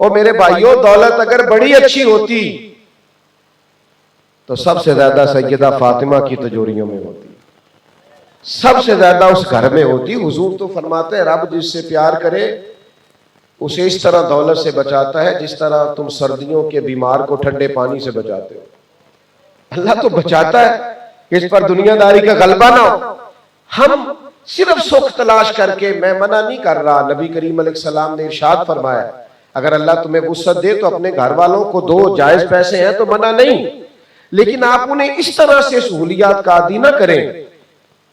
और मेरे भाइयों, दौलत अगर बड़ी अच्छी होती तो सबसे ज्यादा सैयदा फातिमा की तिजोरियों में होती, सबसे ज्यादा उस घर में होती। हुजूर तो फरमाते हैं, रब जिससे प्यार करे उसे इस तरह दौलत से बचाता है जिस तरह तुम सर्दियों के बीमार को ठंडे पानी से बचाते हो। अल्लाह तो बचाता है कि इस पर दुनियादारी का गलबा ना हो। हम सिर्फ सुख तलाश करके, मैं मना नहीं कर रहा, नबी करीम अलैहिस्सलाम ने इरशाद फरमाया, अगर अल्लाह तुम्हें वुसअत दे तो अपने घर वालों को दो, जायज पैसे हैं तो मना नहीं, लेकिन आप उन्हें इस तरह से सहूलियात का आदी ना करें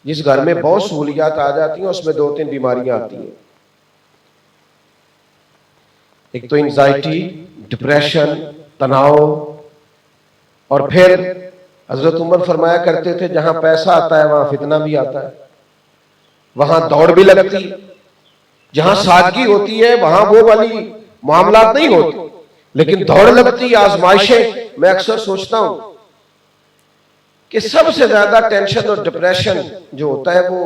जिस घर में बहुत सहूलियात आ जाती हैं उसमें 2-3 बीमारियां आती हैं। एक तो एंजाइटी, डिप्रेशन, तनाव, और फिर हजरत उमर फरमाया करते थे, जहां पैसा आता है वहां फितना भी आता है, वहां दौड़ भी लगती, जहां सादगी होती है वहां वो वाली मामलात नहीं होते, लेकिन दौड़ लगती, आजमाइशें। मैं अक्सर सोचता हूं कि सबसे ज्यादा टेंशन और डिप्रेशन जो होता है वो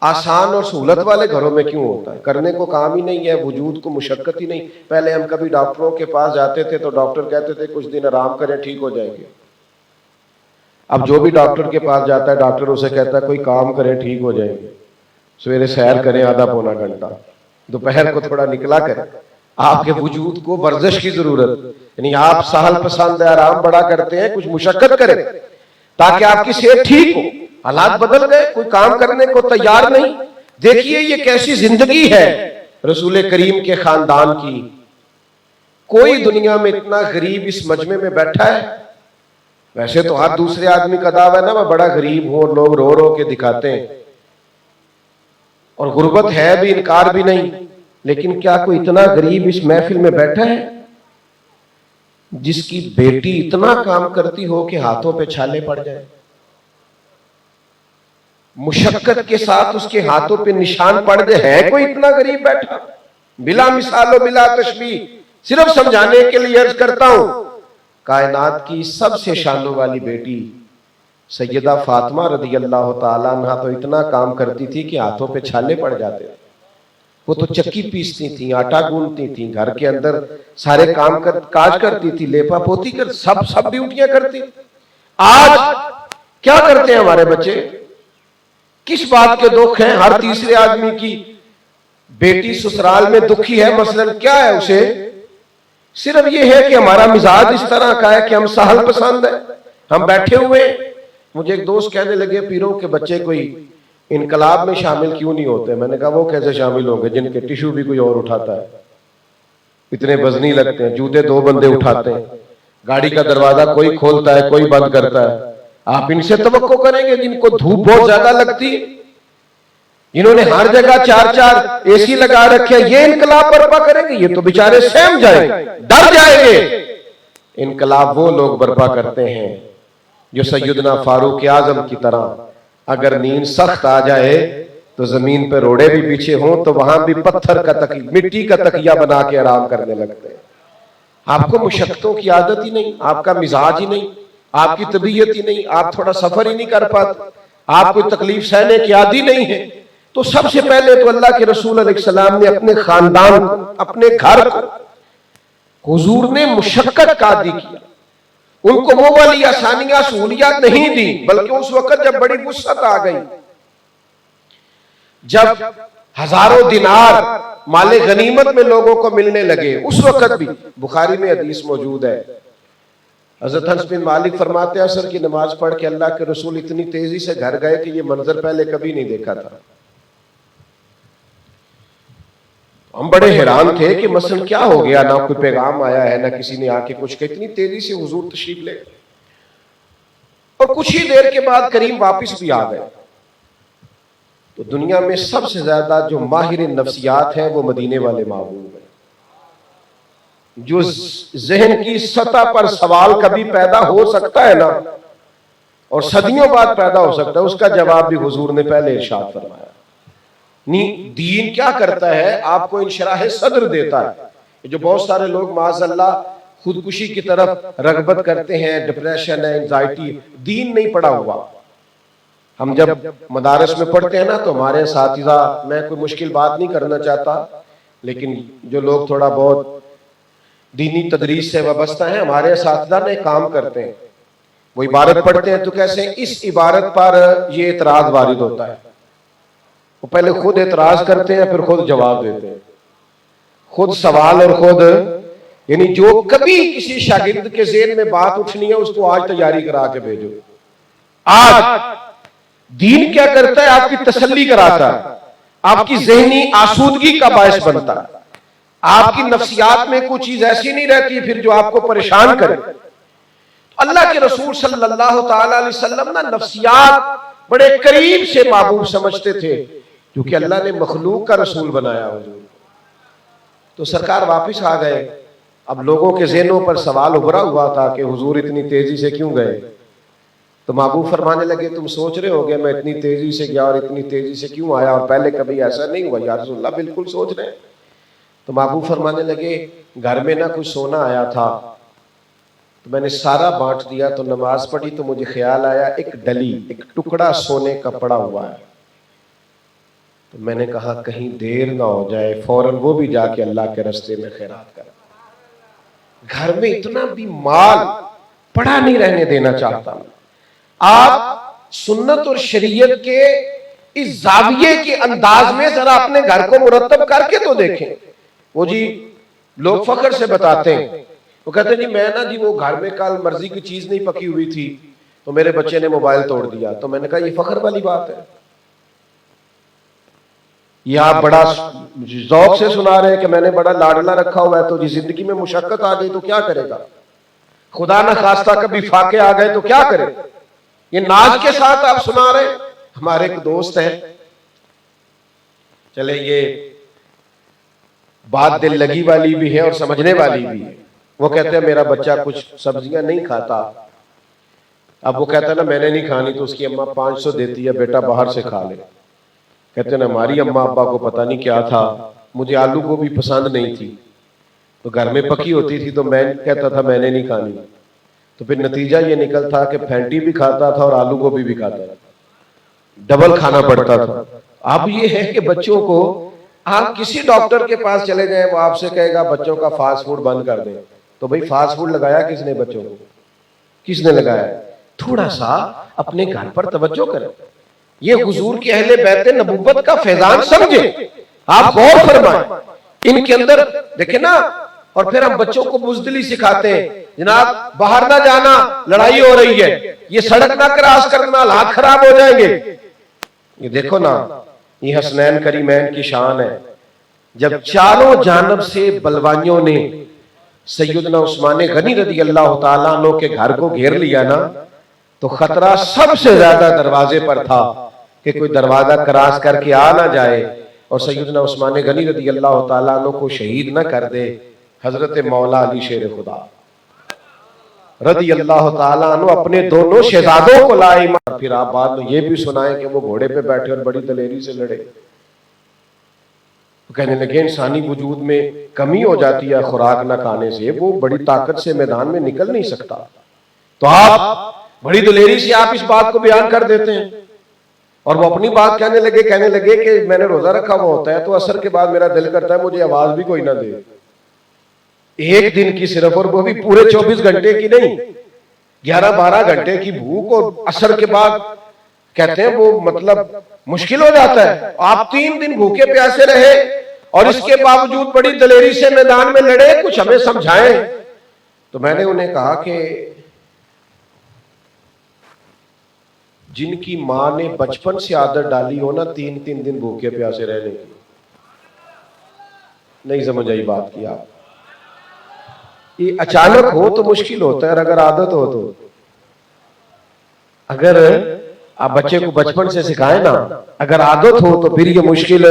आसान और सहूलत वाले घरों में क्यों होता है? करने को काम ही नहीं है, वजूद को मुशक्कत ही नहीं। पहले हम कभी डॉक्टरों के पास जाते थे तो डॉक्टर कहते थे कुछ दिन आराम करें, ठीक हो जाएंगे। अब जो भी डॉक्टर के पास जाता है, डॉक्टर उसे कहता है कोई काम करें, ठीक हो जाएंगे। सवेरे सैर करें आधा पौना घंटा, दोपहर को थोड़ा निकला करें, आपके वजूद को वर्जिश की जरूरत, यानी आप सहल पसंद आराम बड़ा करते हैं, कुछ मुशक्कत करें ताकि आपकी सेहत ठीक हो। हालात बदल गए, कोई काम करने को तैयार नहीं। देखिए ये कैसी जिंदगी है रसूल करीम के खानदान की। कोई दुनिया में इतना गरीब इस मजमे में बैठा है? वैसे तो हर दूसरे आदमी का दावा है ना, मैं बड़ा गरीब हूं, और लोग रो रो के दिखाते हैं, और गुर्बत है भी, इनकार भी नहीं, लेकिन क्या कोई इतना गरीब इस महफिल में बैठा है जिसकी बेटी इतना काम करती हो कि हाथों पे छाले पड़ जाए, मुशक्कत के साथ उसके हाथों पे निशान पड़ जाए? है कोई इतना गरीब बैठा? बिला मिसालो बिला तशबीह, सिर्फ समझाने के लिए अर्ज करता हूं, कायनात की सबसे शानों वाली बेटी सैयदा फातिमा रज़ी अल्लाह ताला अन्हा तो इतना काम करती थी कि हाथों पे छाले पड़ जाते थे। वो तो चक्की पीसती थी, आटा गूंथती थी, घर के अंदर सारे काम काज करती थी, लेपा पोती कर सब ड्यूटियां करती। आज क्या करते हैं हमारे बच्चे? किस बात के दुख हैं? हर तीसरे आदमी की बेटी ससुराल में दुखी है। मसलन क्या है उसे? सिर्फ ये है कि हमारा मिजाज इस तरह का है कि हम सहल पसंद है, हम बैठे हुए। मुझे एक दोस्त कहने लगे, पीरों के बच्चे कोई इनकलाब में शामिल क्यों नहीं होते? मैंने कहा वो कैसे शामिल होंगे जिनके टिश्यू भी कोई और उठाता है, इतने वजनी लगते हैं, जूते 2 बंदे उठाते हैं, गाड़ी का दरवाजा कोई खोलता है कोई बंद करता है। आप इनसे तवक्को करेंगे जिनको धूप बहुत ज्यादा लगती है, जिन्होंने हर जगह 4-4 एसी लगा रखे, ये इनकलाब बर्पा करेंगे? ये तो बेचारे सहम जाएंगे, डर जाएंगे। इनकलाब वो लोग बर्पा करते हैं जो सैयदना फारूक आजम की तरह, अगर नींद सख्त आ जाए तो जमीन पर रोड़े भी पीछे हों तो वहां भी पत्थर का तकिया, मिट्टी का तकिया बना के आराम करने लगते हैं। आपको मुशक्कतों की आदत ही नहीं, आपका मिजाज ही नहीं, आपकी तबीयत ही नहीं, आप थोड़ा सफर ही नहीं कर पाते, आप कोई तकलीफ सहने की आदी नहीं है। तो सबसे पहले तो अल्लाह के रसूल अलैहिस्सलाम ने अपने खानदान को, अपने घर को हुजूर ने मुशक्कत का आदी किया। उनको वो वाली आसानियां सहूलियात नहीं दी, बल्कि उस वक्त जब बड़ी वुसअत आ गई, जब हजारों दिनार माले गनीमत में लोगों को मिलने लगे, उस वक्त भी बुखारी में हदीस मौजूद है, हजरत अनस बिन मालिक फरमाते हैं असर की नमाज पढ़ के अल्लाह के रसूल इतनी तेजी से घर गए कि ये मंजर पहले कभी नहीं देखा था। हम बड़े हैरान थे कि मसलन क्या हो गया, ना कोई पैगाम आया है, ना किसी ने आके कुछ कहा, इतनी तेजी से हुजूर तशरीफ ले। और कुछ ही देर के बाद करीम वापस भी आ गए। तो दुनिया में सबसे ज्यादा जो माहिर नफ्सियात हैं वो मदीने वाले महबूब हैं। जो जहन की सतह पर सवाल कभी पैदा हो सकता है ना, और सदियों बाद पैदा हो सकता है, उसका जवाब भी हुजूर ने पहले इरशाद फरमाया। दीन क्या करता है? आपको इंशराह सद्र देता है। जो बहुत सारे लोग माज़अल्लाह खुदकुशी की तरफ रगबत करते हैं, डिप्रेशन है, एंजाइटी, दीन नहीं पढ़ा हुआ। हम जब मदारस में पढ़ते हैं ना तो हमारे साथीज़ा, मैं कोई मुश्किल बात नहीं करना चाहता, लेकिन जो लोग थोड़ा बहुत दीनी तदरीस से वाबस्ता हैं, हमारे इस्तिदा ने काम करते हैं, वो इबारत पढ़ते हैं तो कैसे इस इबारत पर ये एतराज वारिद होता है, वो पहले खुद एतराज करते हैं, फिर खुद जवाब देते हैं, खुद सवाल और खुद, यानी जो कभी किसी शागिर्द के ज़हन में बात उठनी है उसको आज तैयारी करा के भेजो। आज दीन क्या करता है, आपकी तसल्ली कराता है, आपकी ज़हनी आसूदगी का बायस बनता है, आपकी नफ्सियात में कोई चीज ऐसी नहीं रहती फिर जो आपको परेशान करे। अल्लाह के रसूल सल्लल्लाहु ताला अलैहि वसल्लम ना नफ्सियात बड़े करीब से महबूब समझते थे, क्योंकि अल्लाह ने मखलूक का रसूल बनाया हुजूर। तो सरकार वापस आ गए। अब लोगों के ज़हनों पर सवाल उभरा हुआ था कि हुजूर इतनी तेजी से क्यों गए। तो महबूब फरमाने लगे, तुम सोच रहे होगे मैं इतनी तेजी से गया और इतनी तेजी से क्यों आया, और पहले कभी ऐसा नहीं हुआ। या रसूलल्लाह बिल्कुल सोच रहे हैं। तो महबूब फरमाने लगे, घर में ना कुछ सोना आया था तो मैंने सारा बांट दिया, तो नमाज पढ़ी तो मुझे ख्याल आया एक डली, एक टुकड़ा सोने का पड़ा हुआ है। तो मैंने कहा कहीं देर ना हो जाए, फौरन वो भी जाके अल्लाह के रास्ते में खैरात कर। घर में इतना भी माल पड़ा नहीं रहने देना चाहता। आप सुन्नत और शरीयत के इस जाविये के अंदाज में जरा अपने घर को मुरत्तब करके तो देखें। वो जी लोग फख्र से बताते हैं, वो कहते जी मैं ना जी वो घर में कल मर्जी की चीज नहीं पकी हुई थी तो मेरे बच्चे ने मोबाइल तोड़ दिया। तो मैंने कहा ये फख्र वाली बात है, ये आप बड़ा जौक से सुना रहे हैं कि मैंने बड़ा लाडला रखा हुआ है, तो जी जिंदगी में मुशक्कत आ गई तो क्या करेगा, खुदा ना खास्ता कभी फाके आ गए तो क्या करे। ये नाज के साथ आप सुना रहे। हमारे एक दोस्त है, चले ये बात दिल लगी वाली भी है और समझने वाली भी है। वो कहते हैं मेरा बच्चा कुछ सब्जियां नहीं खाता। अब वो कहता है ना मैंने नहीं खानी तो उसकी अम्मा 500 देती है, बेटा बाहर से खा ले। कहते हैं ना हमारी अम्मा अब्बा को पता नहीं क्या था, मुझे आलू गोभी पसंद नहीं थी तो घर में पकी होती थी तो मैं कहता था मैंने नहीं खानी, तो फिर नतीजा ये निकलता कि फैंटी भी खाता था और आलू गोभी भी खाता था, डबल खाना पड़ता था। अब ये है कि बच्चों को आप किसी डॉक्टर के पास चले जाएं, वो आपसे कहेगा बच्चों का फास्ट फूड बंद कर दें। तो भाई फास्ट फूड लगाया किसने बच्चों को, किसने लगाया। थोड़ा सा अपने घर पर तवज्जो करें। ये हुजूर की अहले बैत नबूवत का फैजान समझे, आप गौर फरमाएं इनके अंदर। देखे ना, और फिर हम बच्चों को बुज़दिली सिखाते हैं, जनाब बाहर ना जाना, लड़ाई हो रही है, ये सड़क ना क्रॉस करना, हालात खराब हो जाएंगे। ये देखो ना, ये हसनैन करीमैन की शान है। जब चारों जानब से बलवानियों ने सैयदना उस्मान गनी रज़ी अल्लाह ताला अन्हु के घर को घेर लिया ना, तो खतरा सबसे ज्यादा दरवाजे पर था कि कोई दरवाजा क्रॉस करके आ ना जाए और सैयदना उस्मान गनी रज़ी अल्लाह ताला अन्हु को शहीद ना कर दे हजरत मौला अली शेर खुदा रज़ी अल्लाह ताला अन्हु अपने दोनों शहजादों को लाए। फिर आप बाद में ये भी सुनाए कि वो घोड़े पे बैठे और बड़ी दलेरी से लड़े। तो कहने लगे इंसानी वजूद में कमी हो जाती है खुराक न खाने से, वो बड़ी ताकत से मैदान में निकल नहीं सकता। तो आप बड़ी दलेरी से आप इस बात को बयान कर देते हैं। और वो अपनी बात कहने लगे कि मैंने रोजा रखा हुआ होता है तो असर के बाद मेरा दिल करता है मुझे आवाज भी कोई ना दे। एक दिन की सिर्फ, और वो भी पूरे 24 घंटे की नहीं, 11-12 घंटे की भूख, और असर के बाद कहते हैं वो मतलब मुश्किल हो जाता है। आप 3 दिन भूखे प्यासे रहे और इसके बावजूद बड़ी दलेरी से मैदान में लड़े, कुछ हमें समझाएं। तो मैंने उन्हें कहा कि जिनकी मां ने बचपन से आदत डाली हो ना 3-3 दिन भूखे प्यासे रहने की, नहीं समझ आई बात की आप। ये अचानक हो तो मुश्किल होता है, अगर आदत हो तो, अगर आप बच्चे को बचपन से सिखाए ना, अगर आदत हो तो फिर ये मुश्किल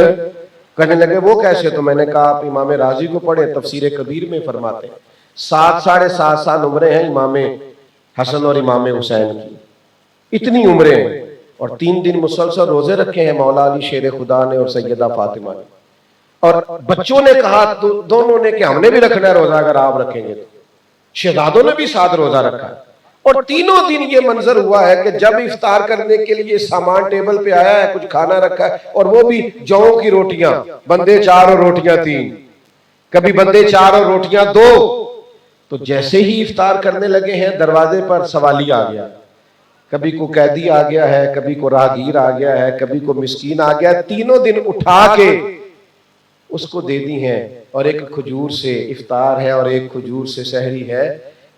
करने लगे। वो कैसे? तो मैंने कहा आप इमाम राजी को पढ़े, तफसीर कबीर में फरमाते हैं 7 साढ़े 7 साल उम्रें हैं इमाम हसन और इमाम हुसैन की, इतनी उम्रें हैं, और 3 दिन मुसलसल रोजे रखे हैं मौला अली शेर खुदा ने और सैयदा फातिमा ने। और बच्चों ने कहा तो दोनों ने कि हमने भी रखना है रोजा, अगर आप रखेंगे तो। शहजादों ने भी साथ रोजा रखा है। और तीनों दिन ये मंजर हुआ है कि जब इफ्तार करने के लिए सामान टेबल पे आया है, कुछ खाना रखा है, और वो भी जौ की रोटियां, बंदे 4 और रोटियां 3, कभी बंदे 4 और रोटियां 2, तो जैसे ही इफ्तार करने लगे हैं, दरवाजे पर सवाली आ गया। कभी को कैदी आ गया है, कभी को राहगीर आ गया है, कभी को मिस्कीन आ गया। तीनों दिन उठा के उसको दे दी हैं, और एक खजूर से इफ्तार है और एक खजूर से सहरी है।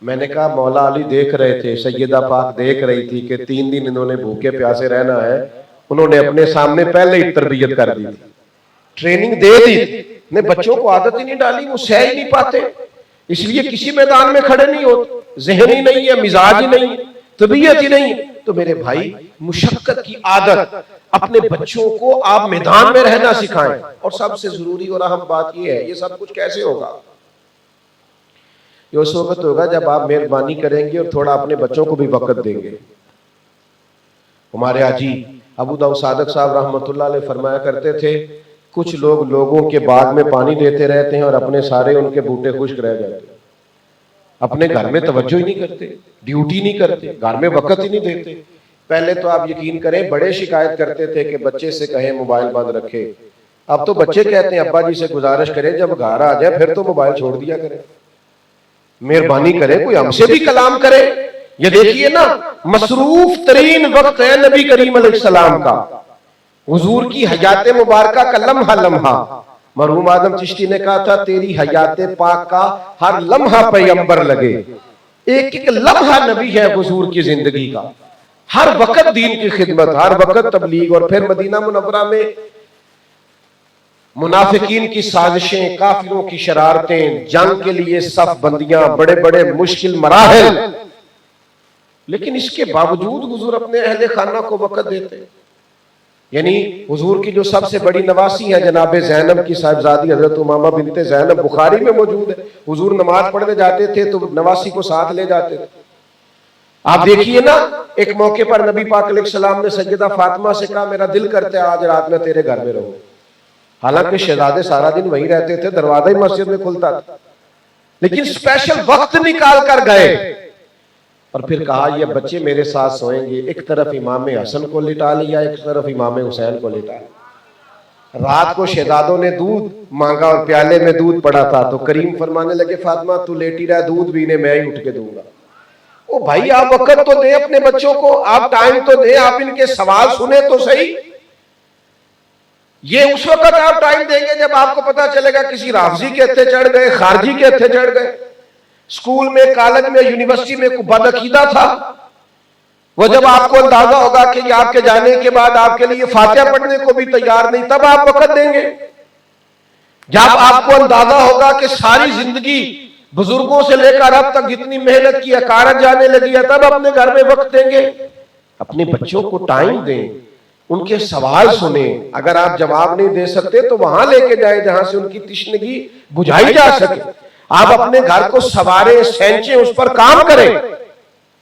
मैंने कहा मौला अली देख रहे थे, सैयदा पाक देख रही थी कि 3 दिन इन्होंने भूखे प्यासे रहना है। उन्होंने अपने सामने पहले ही तरबियत कर दी थी, ट्रेनिंग दे दी, ने बच्चों को आदत ही नहीं डाली, वो सह ही नहीं पाते, इसलिए किसी मैदान में खड़े नहीं होते। जहन ही नहीं है, मिजाज ही नहीं है, तबीयत ही नहीं है। तो मेरे भाई, मुशक्कत की आदत अपने बच्चों को आप मैदान में रहना सिखाएं। और सबसे जरूरी और अहम बात यह है, ये सब कुछ कैसे होगा? ये उस वक्त होगा जब आप मेहरबानी करेंगे और थोड़ा अपने बच्चों को भी वक्त देंगे। हमारे आजी अबू दाऊद सादक साहब रहमतुल्लाह अलैह फरमाया करते थे, कुछ लोग लोगों के बाग में पानी देते रहते हैं और अपने सारे उनके बूटे खुश्क रह जाते हैं। अपने घर में तवज्जो ही नहीं करते, ड्यूटी नहीं करते, घर में वक्त ही नहीं देते। पहले तो आप यकीन करें, बड़े शिकायत करते थे कि बच्चे से कहें मोबाइल बंद रखे। अब तो बच्चे कहते हैं अब्बा जी से गुजारिश करें जब घर आ जाए फिर तो मोबाइल छोड़ दिया करें, मेहरबानी करें, कोई हमसे भी कलाम करे। ये देखिए ना, मसरूफ तरीन वक्त है नबी करीम अलैहिस्सलाम का। हुजूर की हयात मुबारका का लम्हा लम्हा, मरहूम आदम चिश्ती ने कहा था, तेरी हयात पाक का हर लम्हा पैगंबर लगे। एक एक लम्हा नबी है हुजूर की जिंदगी का, हर वक्त दीन की खिदमत, हर वक्त तबलीग। और फिर मदीना मुनव्वरा में मुनाफिकीन की साजिशें, काफिरों की शरारतें, जंग के लिए सफ बंदियां, बड़े बड़े मुश्किल मराहिल, लेकिन इसके बावजूद हुजूर अपने अहले खाना को वक्त देते। यानी हुजूर की जो सबसे बड़ी नवासी है जनाब ज़ैनब की साहिबजादी हजरत उमामा बिनते ज़ैनब, बुखारी में मौजूद है। हुजूर नमाज पढ़ने जाते थे तो नवासी को साथ ले जाते थे। आप देखिए ना, एक मौके पर नबी पाक अलैहिस्सलाम ने सैयदा फातिमा से कहा, मेरा दिल करता है आज रात में तेरे घर में रहूं। हालांकि शहजादे सारा दिन वहीं रहते थे, दरवाजा ही मस्जिद में खुलता था, लेकिन स्पेशल वक्त निकाल कर गए और फिर कहा ये बच्चे मेरे साथ सोएंगे। एक तरफ इमाम हसन को लिटा लिया, एक तरफ इमाम हुसैन को लिटा लिया। रात को शहजादों ने दूध मांगा और प्याले में दूध पड़ा था, तो करीम फरमाने लगे, फातिमा तू लेटी रह, दूध भी ने मैं ही उठ के दूंगा। ओ भाई, आप वक्त तो दे अपने बच्चों को, आप टाइम तो दे, आप इनके सवाल सुने तो सही। ये उस वक्त आप टाइम देंगे जब आपको पता चलेगा किसी राफजी के हत्थे चढ़ गए, खारजी के हत्थे चढ़ गए, स्कूल में, कॉलेज में, यूनिवर्सिटी में कोई बदअकीदा था। वो जब आपको अंदाजा होगा कि आपके जाने के बाद आपके लिए फातिहा पढ़ने को भी तैयार नहीं, तब आप वक्त देंगे। जब आपको अंदाजा होगा कि सारी जिंदगी बुजुर्गों से लेकर अब तक जितनी मेहनत की, अकारत जाने लगी है, तब अपने घर में वक्त देंगे। अपने बच्चों को टाइम दें, उनके सवाल सुने। अगर आप जवाब नहीं दे सकते तो वहां लेके जाए जहां से उनकी तशनगी बुझाई जा सके। आप अपने घर को सवारे, सेंचे, उस पर काम करें।